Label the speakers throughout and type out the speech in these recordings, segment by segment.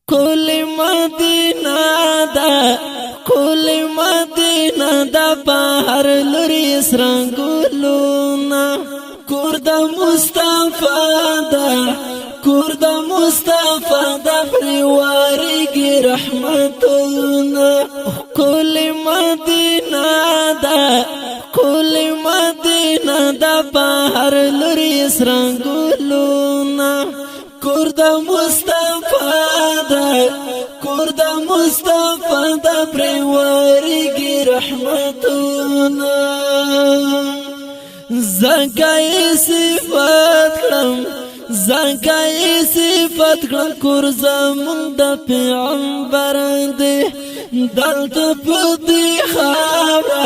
Speaker 1: کل مدینہ دا کل مدینہ دا بہر لوری سرنگولونا کور دا مصطفیٰ دا کور دا مصطفیٰ دا پریواری کی رحمتونا کل مدینہ دا کل مدینہ دا بہر لوری سرنگولونا کور دا مصطفیٰ دا کور دا مصطفیٰ دا پریواری کی رحمتونا زکای صفات کرم زکای صفات کرم کور زمون دا پیغمبر دی دلتا پودی خورا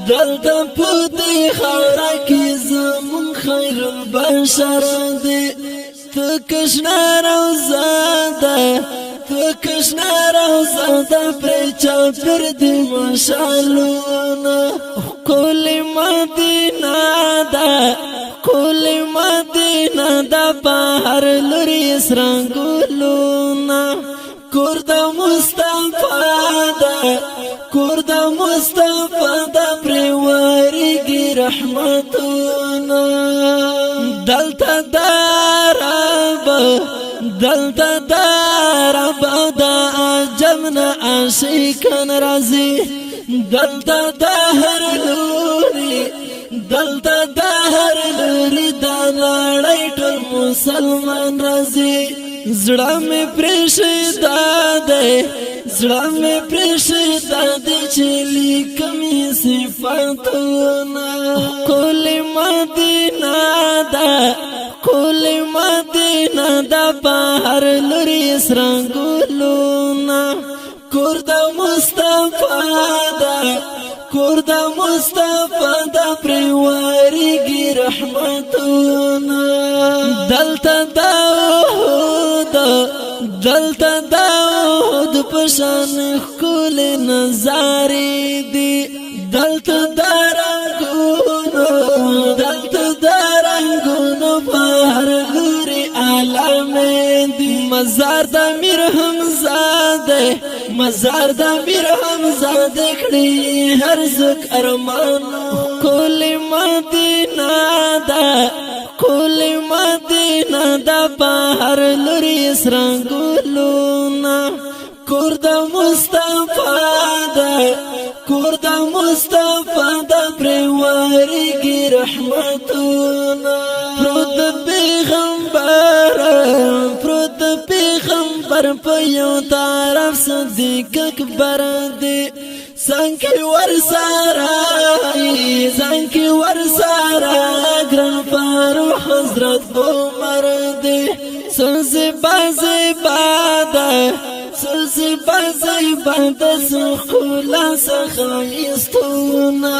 Speaker 1: دلتا پودی خورا کی زمون خیر البشر دی تو کشنا روزا دا تو کشنا روزا دا پریچا پر دی مشالونا کل مدینہ دا کل مدینہ دا بہر لوری سرنگولونا کور دا مصطفیٰ دا کور دا مصطفیٰ دا پریواری کی رحمتونا دلتا دارب دلتا دارب دا عجمنا عاشقان رازی دلتا دهر لوری دلتا دهر لوری دا لڑائی ٹول مسلمان رازی زڑا میں پریشدہ دے زڑا میں پریشدہ دے چلی کمی صفاتونا کل مدینہ دا کل مدینہ دا بہر لوری سرنگولونا کور دا مصطفیٰ دا کور دا مصطفیٰ دا پریواری کی رحمتونا دلتا داود دلتا داود پشان کل نظاری دی دلتا دارنگونو دلتا دارنگونو بہر لوری عالم دی مزار دا میر حمزادے مزار دا میر حمزادے کھڑی ہر زک ارمانو کل مدینہ دا کل مدینہ دا بہر لوری سرنگولونا کور دا مصطفیٰ دا کور دا مصطفیٰ دا پریواری کی رحمتونا پرود پیغمبر پرود پیغمبر پیو طرف صدیق اکبر دی زنکی ورسارائی زنکی ورسارا گران فاروق حضرت عمر دی سلزی بازی بادا سلزی بازی بادا سخولا سخایستونا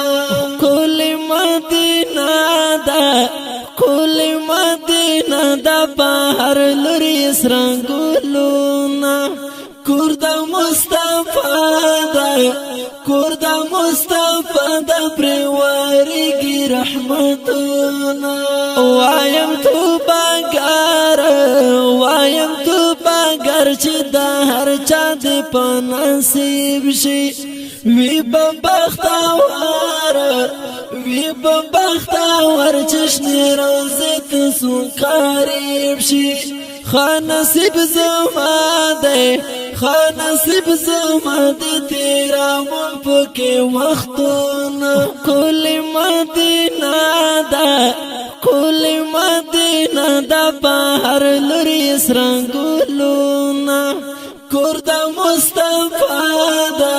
Speaker 1: کل مدینہ دا کل مدینہ دا بہر لوری سرنگولونا کور دا مصطفیٰ دا کور دا مصطفیٰ دا پریواری کی رحمتونا وایم تو باگر وایم تو باگر چی دا ہر چا دی پناسیب شی وی ببختاوار وی ببختاوار چشنی روزت سو قریب شی خانصیب زماده خانصیب زماده تیرا مپکی وقتونا کل مدینہ دا کل مدینہ دا بہر لوری سرنگولونا کور دا مصطفیٰ دا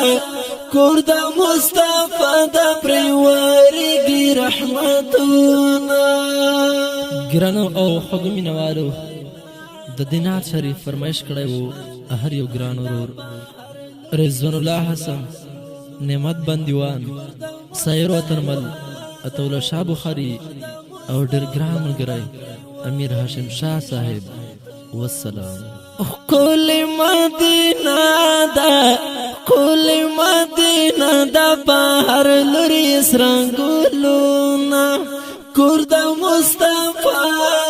Speaker 1: کور دا مصطفیٰ دا پریواری کی رحمتونا
Speaker 2: گرانو او حکمی نوارو د دینار شریف فرمایش کړی وو هر یو ګران ورور رضوان الله حسن نعمت بندیوان سایر وطنمل اتولا شاه بخاری او ډېر ګران ملګری امیر هاشم شاه صاحب والسلام
Speaker 1: کل مدینہ دا کل مدینہ دا بہر لوری سرنگولونا کور دا مصطفیٰ